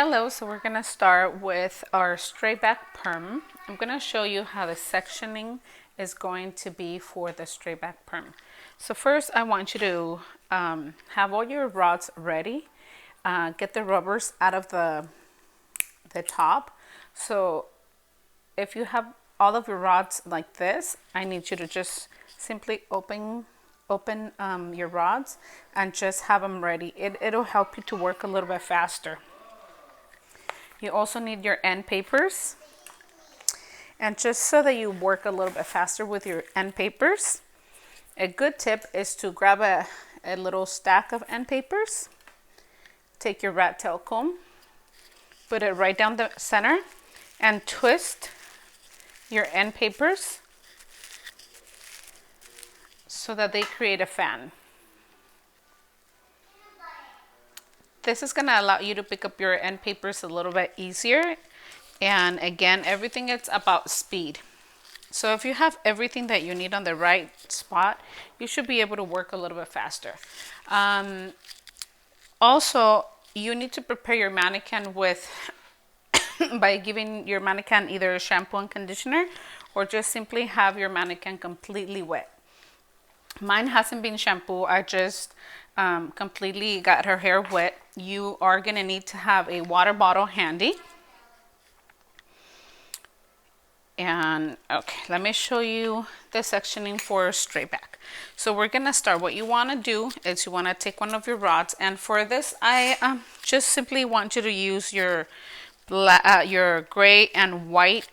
Hello, so we're gonna start with our straight back perm. I'm gonna show you how the sectioning is going to be for the straight back perm. So first I want you to have all your rods ready. Get the rubbers out of the top. So if you have all of your rods like this, I need you to just simply open your rods and just have them ready. It'll help you to work a little bit faster. You also need your end papers. And just so that you work a little bit faster with your end papers, a good tip is to grab a little stack of end papers. Take your rat tail comb, put it right down the center, and twist your end papers so that they create a fan. This is going to allow you to pick up your end papers a little bit easier. And again, everything is about speed. So if you have everything that you need on the right spot, you should be able to work a little bit faster. Also, you need to prepare your mannequin with by giving your mannequin either shampoo and conditioner, or just simply have your mannequin completely wet. Mine hasn't been shampooed. I just completely got her hair wet. You are going to need to have a water bottle handy. And okay, let me show you the sectioning for straight back. So we're going to start. What you want to do is you want to take one of your rods, and for this I just simply want you to use your gray and white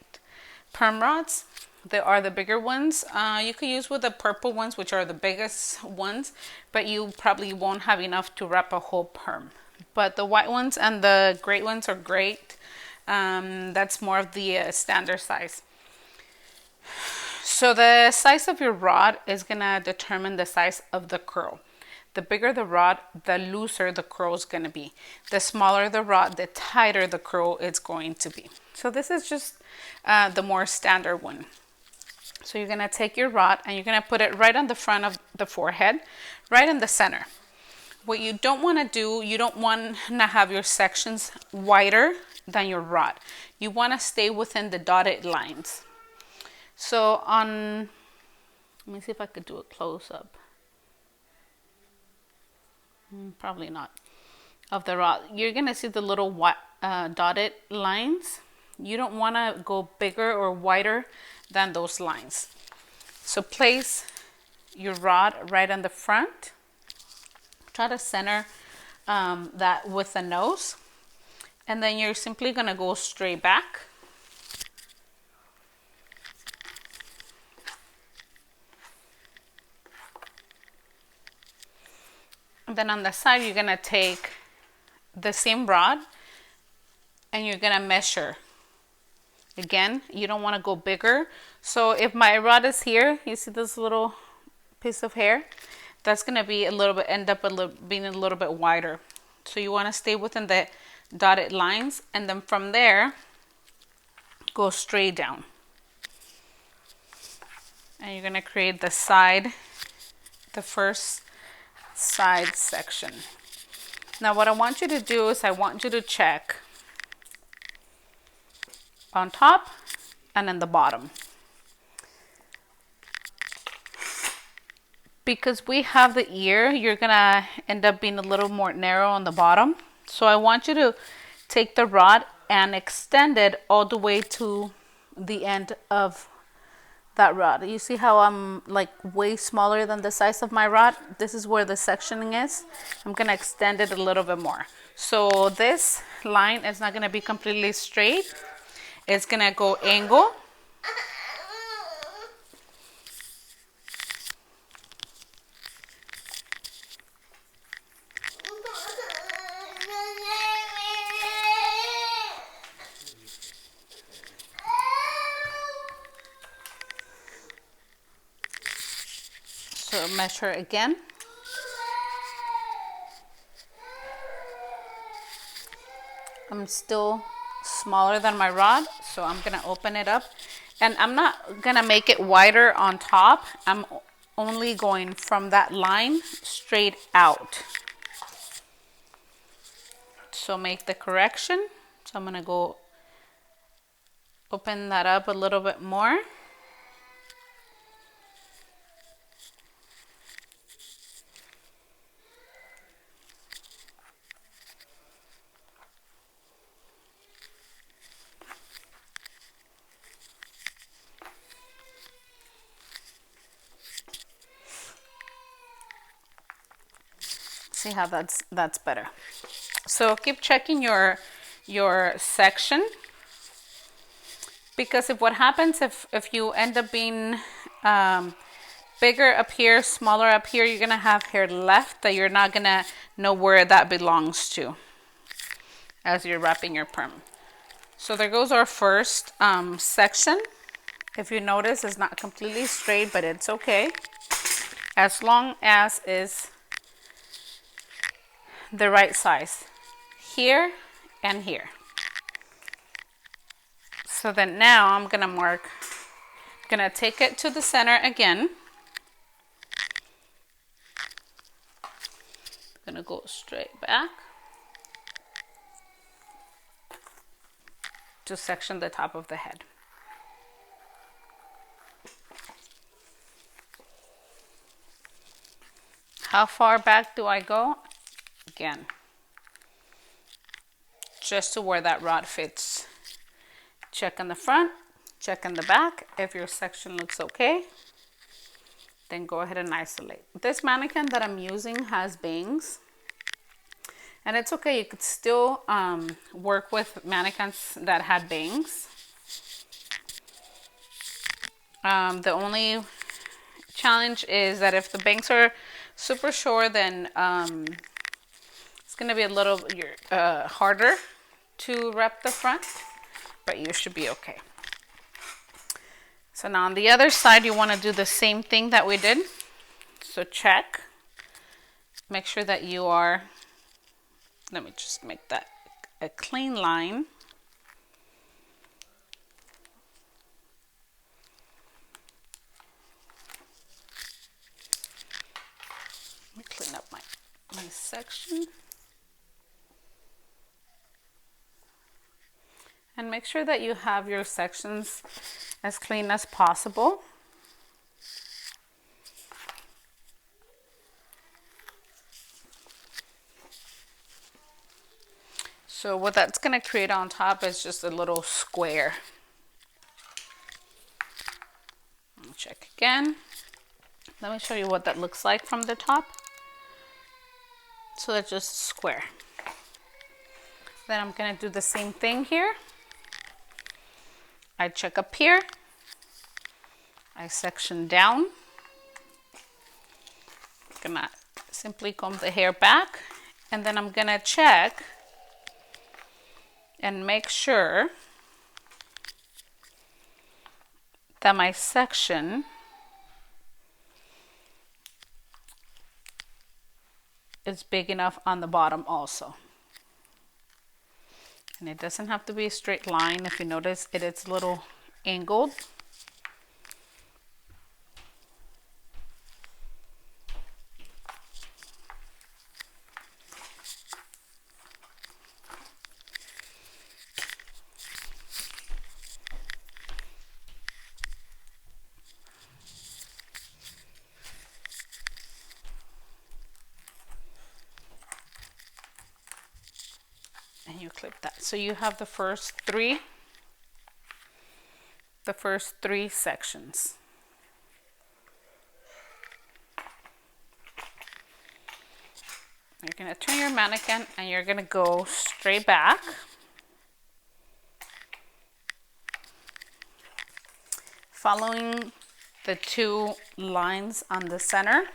perm rods. They are the bigger ones. You could use with the purple ones, which are the biggest ones, but you probably won't have enough to wrap a whole perm. But the white ones and the gray ones are great. That's more of the standard size. So the size of your rod is gonna determine the size of the curl. The bigger the rod, the looser the curl is gonna be. The smaller the rod, the tighter the curl is going to be. So this is just the more standard one. So you're gonna take your rod and you're gonna put it right on the front of the forehead, right in the center. What you don't wanna do, you don't wanna have your sections wider than your rod. You wanna stay within the dotted lines. So let me see if I could do a close up. Probably not. Of the rod, you're gonna see the little dotted lines. You don't wanna go bigger or wider than those lines. So place your rod right on the front. Try to center that with the nose, and then you're simply gonna go straight back. And then on the side, you're gonna take the same rod and you're gonna measure. Again, you don't want to go bigger. So if my rod is here, you see this little piece of hair, that's going to be being a little bit wider. So you want to stay within the dotted lines, and then from there go straight down. And you're going to create the first side section. Now what I want you to do is I want you to check on top and in the bottom. Because we have the ear, you're gonna end up being a little more narrow on the bottom. So I want you to take the rod and extend it all the way to the end of that rod. You see how I'm like way smaller than the size of my rod? This is where the sectioning is. I'm gonna extend it a little bit more. So this line is not gonna be completely straight. It's gonna go angle. So measure again. I'm still smaller than my rod, so I'm gonna open it up, and I'm not gonna make it wider on top. I'm only going from that line straight out. So make the correction. So I'm going to go open that up a little bit more. See how that's better. So keep checking your section, because if what happens if you end up being bigger up here, smaller up here, you're gonna have hair left that you're not gonna know where that belongs to as you're wrapping your perm. So there goes our first section. If you notice, it's not completely straight, but it's okay as long as it's the right size here and here. So then now I'm gonna take it to the center again. Gonna go straight back to section the top of the head. How far back do I go? Again, just to where that rod fits. Check in the front, check in the back. If your section looks okay, then go ahead and isolate. This mannequin that I'm using has bangs, and it's okay. You could still work with mannequins that had bangs. The only challenge is that if the bangs are super short, then it's going to be a little harder to wrap the front, but you should be okay. So now on the other side, you want to do the same thing that we did. So check. Make sure that you are, let me just make that a clean line. Let me clean up my section. And make sure that you have your sections as clean as possible. So what that's going to create on top is just a little square. I'll check again. Let me show you what that looks like from the top. So that's just a square. Then I'm going to do the same thing here. I check up here. I section down. I'm going to simply comb the hair back. And then I'm going to check and make sure that my section is big enough on the bottom also. And it doesn't have to be a straight line. If you notice, it's a little angled. And you clip that. So you have the first three sections. You're going to turn your mannequin and you're going to go straight back. Following the two lines on the center,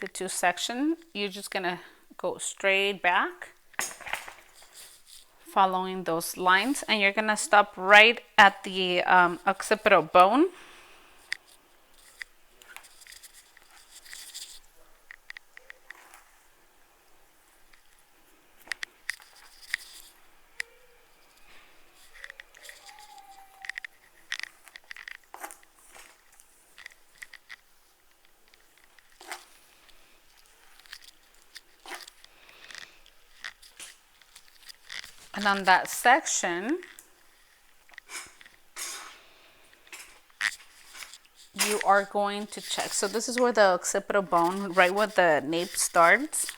the two sections, you're just going to go straight back, following those lines, and you're going to stop right at the occipital bone. And on that section, you are going to check. So this is where the occipital bone, right where the nape starts.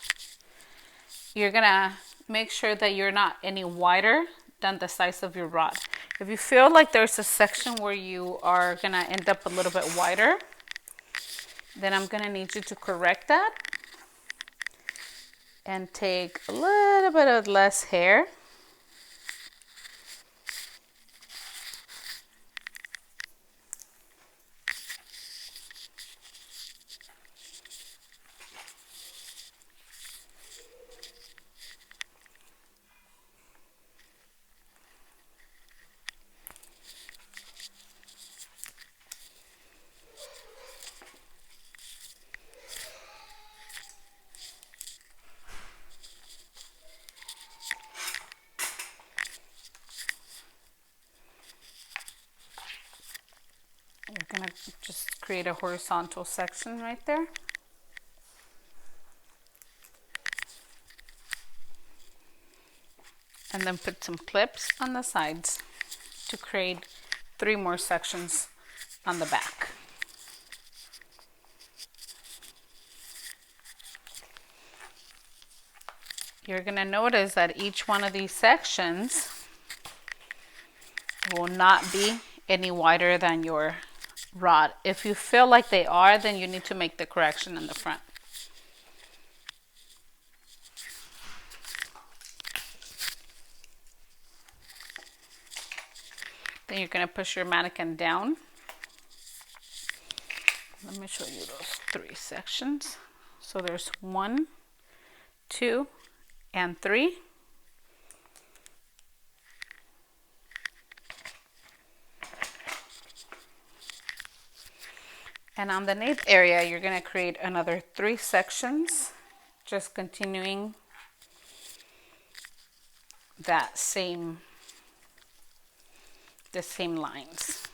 You're gonna make sure that you're not any wider than the size of your rod. If you feel like there's a section where you are gonna end up a little bit wider, then I'm gonna need you to correct that and take a little bit of less hair. You're gonna just create a horizontal section right there. And then put some clips on the sides to create 3 more sections on the back. You're gonna notice that each one of these sections will not be any wider than your rod. If you feel like they are, then you need to make the correction in the front. Then you're gonna push your mannequin down. Let me show you those 3 sections. So there's 1, 2, and 3. And on the nape area, you're gonna create another 3 sections, just continuing the same lines.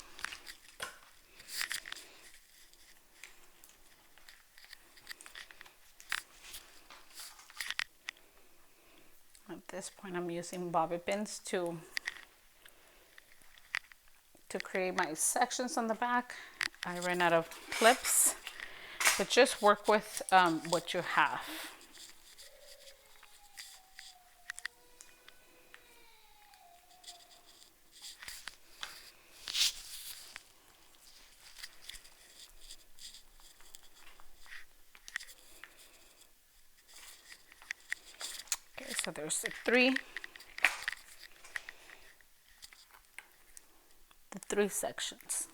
At this point, I'm using bobby pins to create my sections on the back. I ran out of clips, but just work with what you have. Okay, so there's the 3 sections.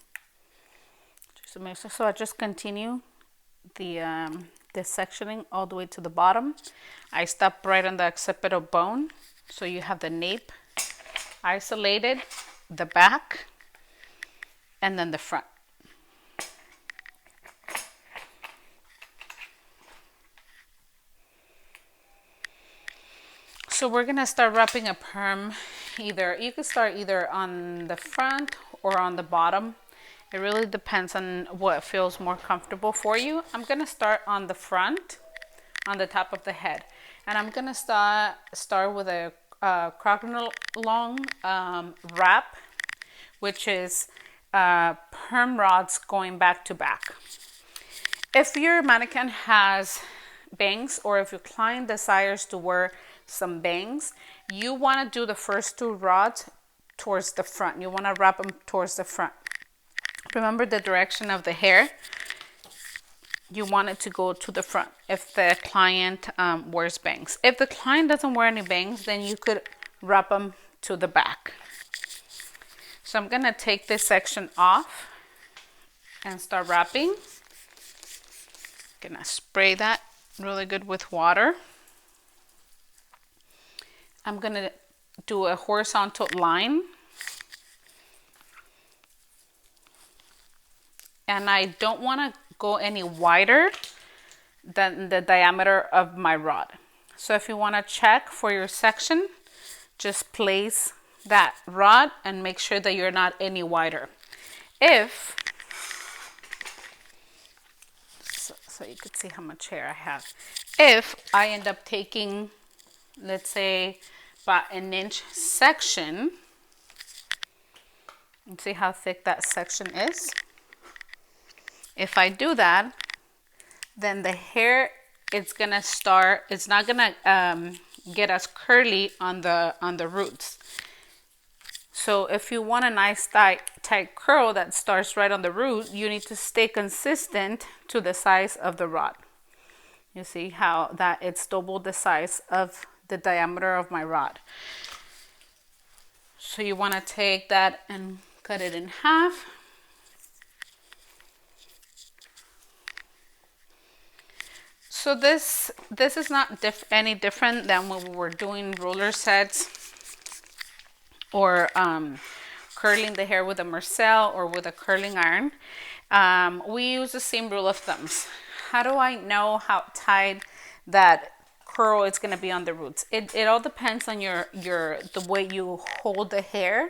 So I just continue the sectioning all the way to the bottom. I stop right on the occipital bone, so you have the nape isolated, the back, and then the front. So we're gonna start wrapping a perm. You could start either on the front or on the bottom. It really depends on what feels more comfortable for you. I'm gonna start on the front, on the top of the head. And I'm gonna start with a crocodile long wrap, which is perm rods going back to back. If your mannequin has bangs, or if your client desires to wear some bangs, you wanna do the first 2 rods towards the front. You wanna wrap them towards the front. Remember the direction of the hair. You want it to go to the front if the client wears bangs. If the client doesn't wear any bangs, then you could wrap them to the back. So I'm gonna take this section off and start wrapping. Gonna spray that really good with water. I'm gonna do a horizontal line. And I don't want to go any wider than the diameter of my rod. So if you want to check for your section, just place that rod and make sure that you're not any wider. So you could see how much hair I have. If I end up taking, let's say, by an inch section. And see how thick that section is. If I do that, then the hair, it's not gonna get as curly on the roots. So if you want a nice tight curl that starts right on the root, you need to stay consistent to the size of the rod. You see how that it's double the size of the diameter of my rod. So you want to take that and cut it in half. So this is not any different than when we were doing roller sets or curling the hair with a Marcel or with a curling iron. We use the same rule of thumbs. How do I know how tight that curl is going to be on the roots? It all depends on the way you hold the hair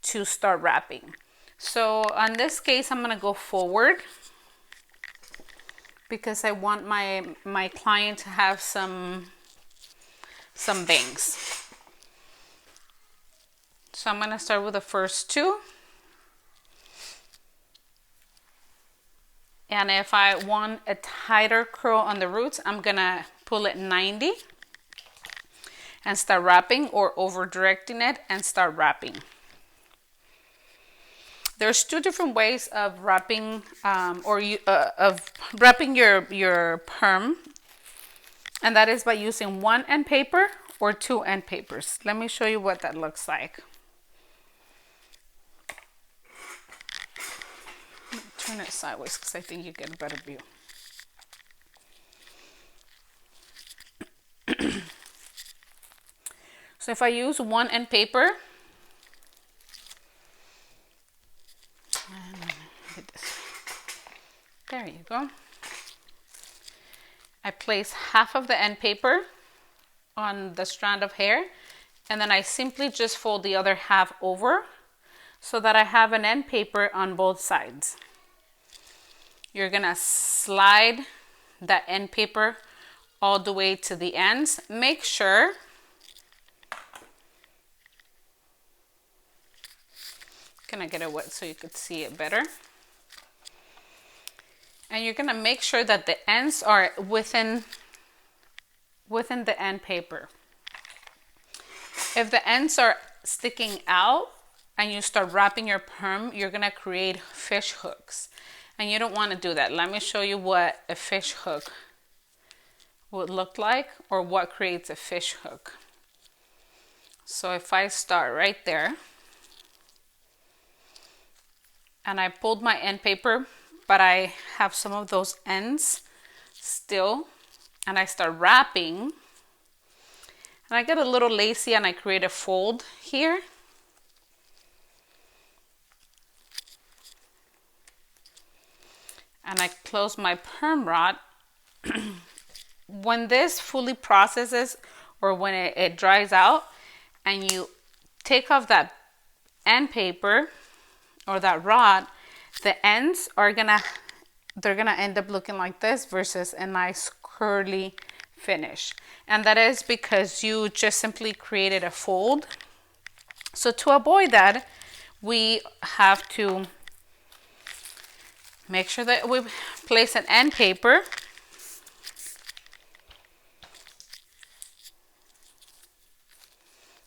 to start wrapping. So on this case, I'm going to go forward because I want my client to have some bangs. So I'm going to start with the first two. And if I want a tighter curl on the roots, I'm going to pull it 90 and start wrapping, or over directing it and start wrapping. There's two different ways of wrapping your perm, and that is by using one end paper or two end papers. Let me show you what that looks like. Turn it sideways because I think you get a better view. So if I use one end paper, there you go. I place half of the end paper on the strand of hair, and then I simply just fold the other half over so that I have an end paper on both sides. You're gonna slide that end paper all the way to the ends. Make sure gonna get it wet so you could see it better. And you're gonna make sure that the ends are within the end paper. If the ends are sticking out and you start wrapping your perm, you're gonna create fish hooks. And you don't want to do that. Let me show you what a fish hook would look like, or what creates a fish hook. So if I start right there and I pulled my end paper, but I have some of those ends still, and I start wrapping, and I get a little lazy and I create a fold here. And I close my perm rod. When this fully processes, or when it dries out, and you take off that end paper or that rod, the ends are they're gonna end up looking like this versus a nice curly finish. And that is because you just simply created a fold. So to avoid that, we have to make sure that we place an end paper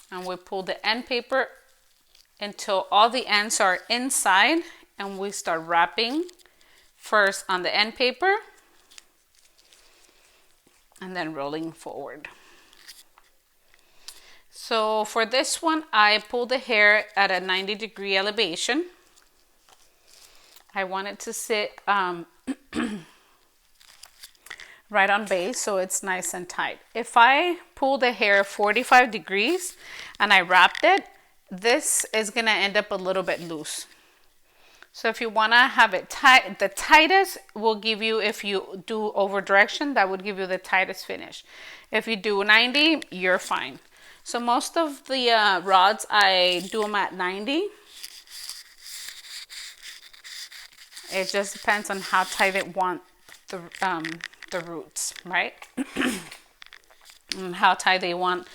and we pull the end paper until all the ends are inside, and we start wrapping first on the end paper and then rolling forward. So for this one, I pull the hair at a 90-degree elevation. I want it to sit right on base so it's nice and tight. If I pull the hair 45 degrees and I wrapped it, this is gonna end up a little bit loose. So if you wanna have it tight, the tightest will give you, if you do over direction, that would give you the tightest finish. If you do 90, you're fine. So most of the rods, I do them at 90. It just depends on how tight it want the roots, right? And how tight they want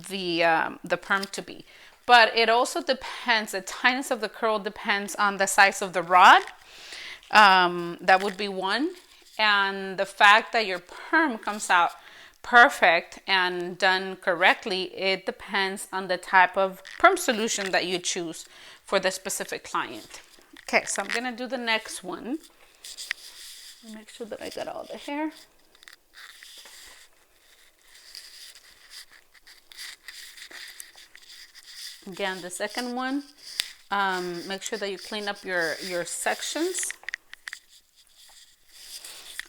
the perm to be. But it also depends, the tightness of the curl depends on the size of the rod. That would be one. And the fact that your perm comes out perfect and done correctly, it depends on the type of perm solution that you choose for the specific client. Okay, so I'm gonna do the next one. Make sure that I got all the hair. Again, the second one, make sure that you clean up your sections.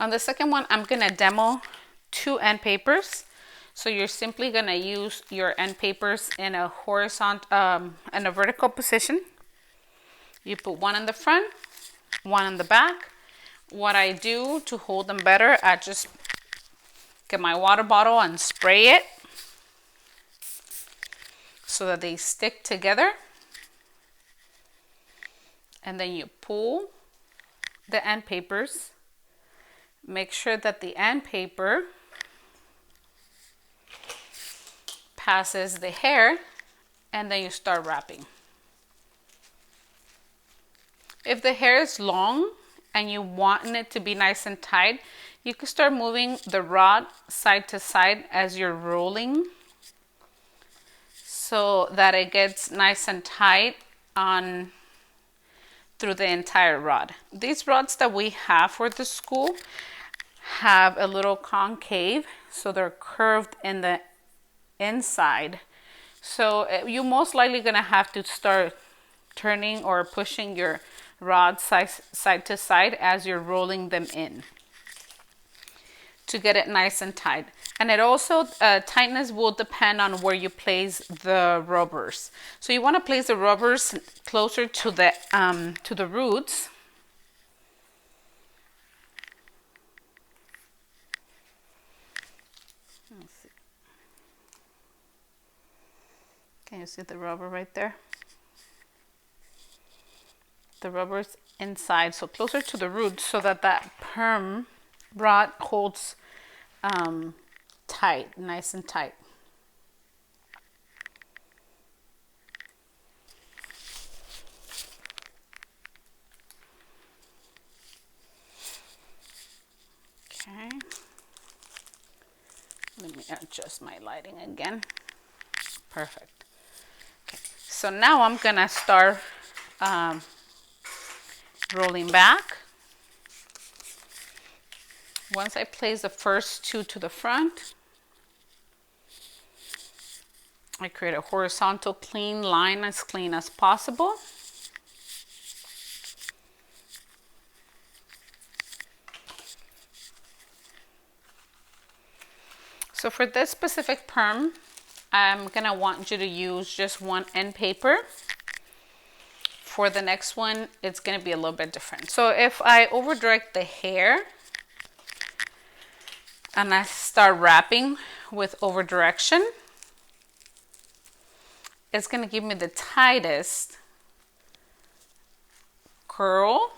On the second one, I'm gonna demo 2 end papers. So you're simply gonna use your end papers in a horizontal, in a vertical position. You put one in the front, one in the back. What I do to hold them better, I just get my water bottle and spray it so that they stick together. And then you pull the end papers. Make sure that the end paper passes the hair, and then you start wrapping. If the hair is long and you want it to be nice and tight, you can start moving the rod side to side as you're rolling so that it gets nice and tight on through the entire rod. These rods that we have for the school have a little concave, so they're curved in the inside. So you're most likely gonna have to start turning or pushing your rod side to side as you're rolling them in to get it nice and tight. And it also, tightness will depend on where you place the rubbers. So you want to place the rubbers closer to the roots. Let's see. Can you see the rubber right there? The rubber's inside, so closer to the roots so that that perm rod holds tight, nice and tight. Okay. Let me adjust my lighting again. Perfect. Okay. So now I'm gonna start rolling back. Once I place the first 2 to the front, I create a horizontal clean line, as clean as possible. So for this specific perm, I'm gonna want you to use just one end paper. For the next one, it's gonna be a little bit different. So if I over direct the hair and I start wrapping with over direction, it's gonna give me the tightest curl.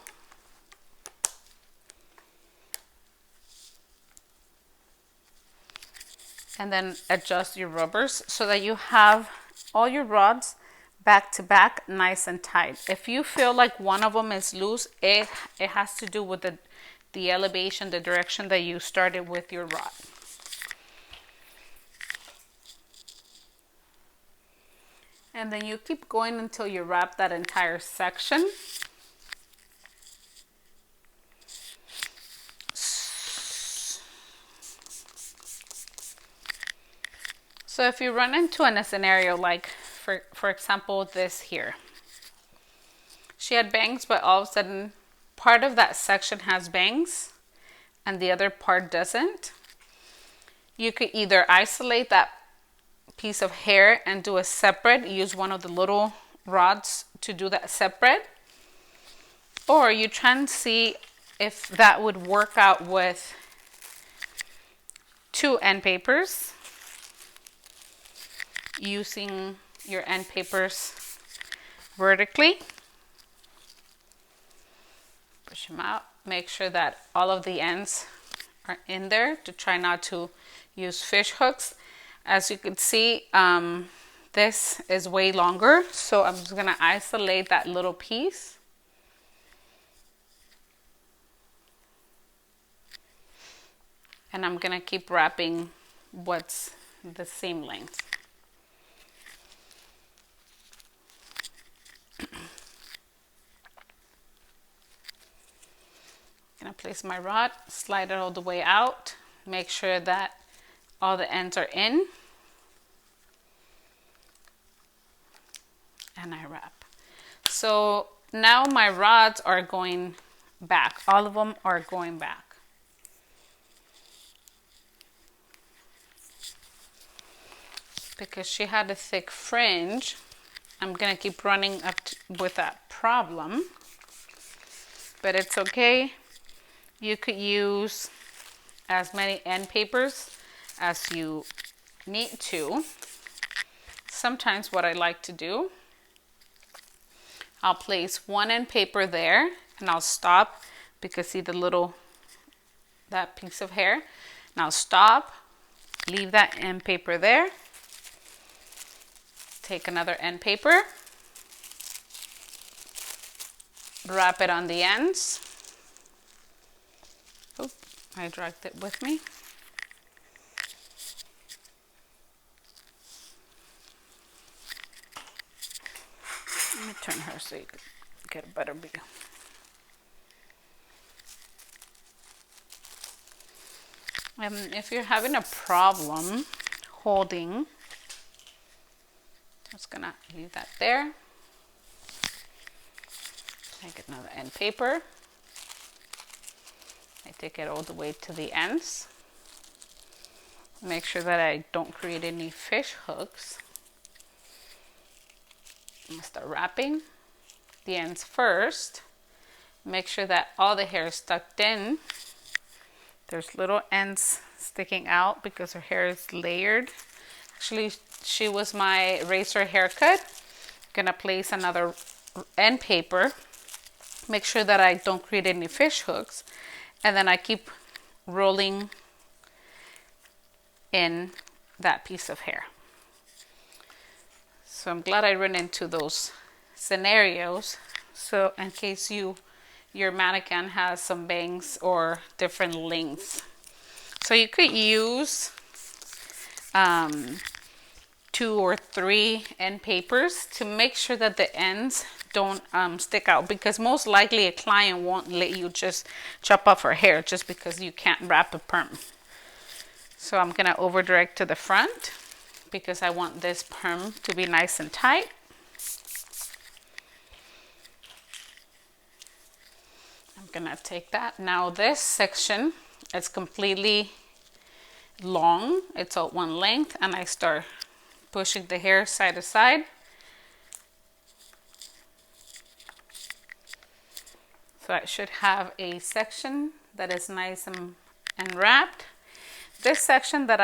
And then adjust your rubbers so that you have all your rods back to back, nice and tight. If you feel like one of them is loose, it has to do with the elevation, the direction that you started with your rod. And then you keep going until you wrap that entire section. So if you run into a scenario like, for example, this here. She had bangs, but all of a sudden part of that section has bangs and the other part doesn't. You could either isolate that piece of hair and do a separate, use one of the little rods to do that separate, or you try and see if that would work out with 2 end papers, using your end papers vertically. Push them out. Make sure that all of the ends are in there to try not to use fish hooks. As you can see, this is way longer, so I'm just gonna isolate that little piece. And I'm gonna keep wrapping what's the same length. Gonna place my rod, slide it all the way out, make sure that all the ends are in, and I wrap. So now my rods are going back. All of them are going back. Because she had a thick fringe, I'm gonna keep running up with that problem, but it's okay. You could use as many end papers as you need to. Sometimes what I like to do, I'll place one end paper there and I'll stop, because see that piece of hair, and I'll stop, leave that end paper there, take another end paper, wrap it on the ends. Oop, I dragged it with me. Let me turn her so you can get a better view. If you're having a problem holding, just gonna leave that there. Take another end paper. I take it all the way to the ends. Make sure that I don't create any fish hooks. I'm gonna start wrapping the ends first. Make sure that all the hair is tucked in. There's little ends sticking out because her hair is layered. Actually, she was my razor haircut. Gonna place another end paper. Make sure that I don't create any fish hooks. And then I keep rolling in that piece of hair. So I'm glad I ran into those scenarios. So in case your mannequin has some bangs or different lengths. So you could use 2 or 3 end papers to make sure that the ends don't stick out, because most likely a client won't let you just chop off her hair just because you can't wrap a perm. So I'm gonna over direct to the front because I want this perm to be nice and tight. I'm gonna take that. Now this section is completely long. It's all one length, and I start pushing the hair side to side. So I should have a section that is nice and wrapped. This section that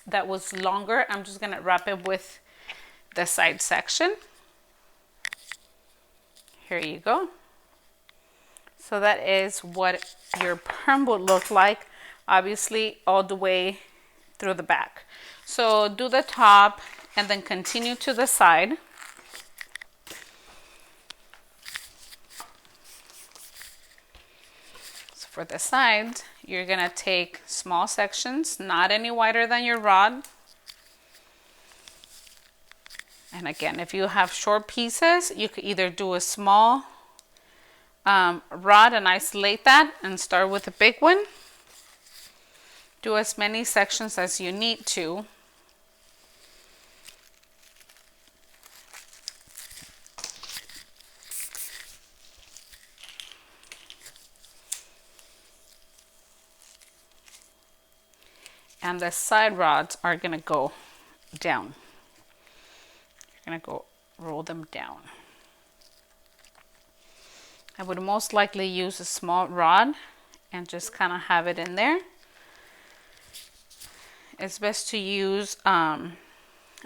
that was longer, I'm just gonna wrap it with the side section. Here you go. So that is what your perm would look like, obviously all the way through the back. So do the top and then continue to the side. So for the sides, you're gonna take small sections, not any wider than your rod. And again, if you have short pieces, you could either do a small rod and isolate that and start with a big one. Do as many sections as you need to. And the side rods are gonna go down. You're gonna go roll them down. I would most likely use a small rod and just kind of have it in there. It's best to use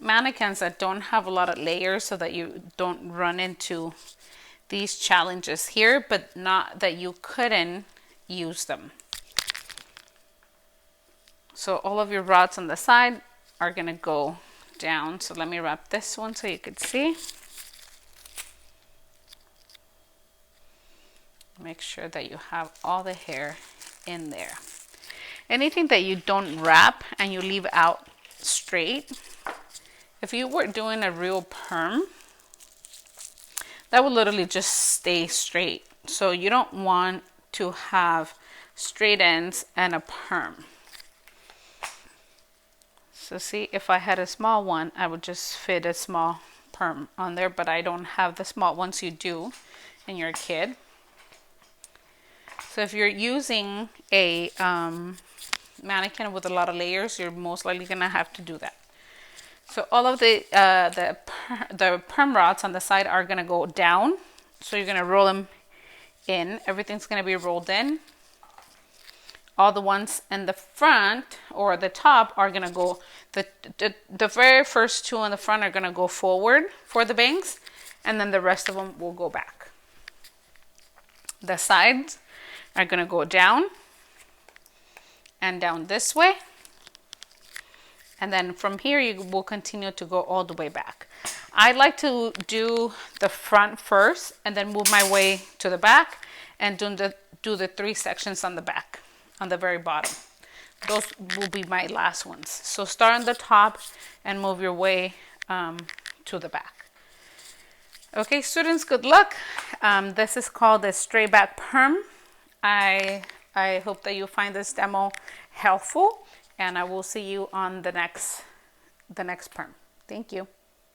mannequins that don't have a lot of layers so that you don't run into these challenges here, but not that you couldn't use them. So all of your rods on the side are gonna go down. So let me wrap this one so you could see. Make sure that you have all the hair in there. Anything that you don't wrap and you leave out straight, if you were doing a real perm, that would literally just stay straight. So you don't want to have straight ends and a perm. So see, if I had a small one, I would just fit a small perm on there, but I don't have the small ones you do and you're a kid. So if you're using a mannequin with a lot of layers, you're most likely gonna have to do that. So all of the perm rods on the side are gonna go down. So you're gonna roll them in. Everything's gonna be rolled in. All the ones in the front or the top are gonna go, the very first two in the front are gonna go forward for the bangs, and then the rest of them will go back. The sides are gonna go down and down this way. And then from here, you will continue to go all the way back. I like to do the front first and then move my way to the back and do the 3 sections on the back, on the very bottom. Those will be my last ones. So start on the top and move your way to the back. Okay, students, good luck. This is called the straight back perm. I hope that you find this demo helpful, and I will see you on the next perm. Thank you.